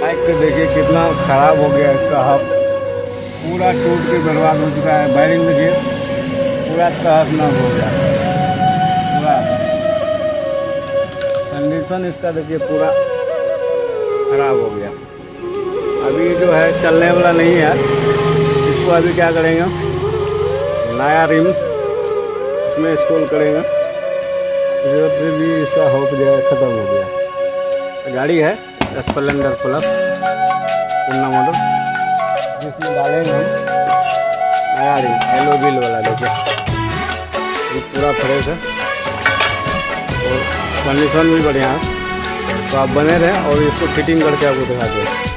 Bike को देखिए कितना ख़राब हो गया इसका हब, पूरा टूट के बर्बाद हो चुका है। बैरिंग देखिए पूरा तहस नहस हो गया, पूरा कंडीशन इसका देखिए पूरा ख़राब हो गया। अभी जो है चलने वाला नहीं है, इसको अभी क्या करेंगे, नया रिम इसमें इंस्टॉल करेंगे। इस वजह से भी इसका होप जो है ख़त्म हो गया। गाड़ी है स्प्लेंडर प्लस पुराना मॉडल, जिसमें डालेंगे हम नया रिम एलो व्हील वाला। देखिए ये पूरा फ्रेश है और कंडीशन भी बढ़िया है। तो आप बने रहें और इसको फिटिंग करके आपको दिखाते हैं।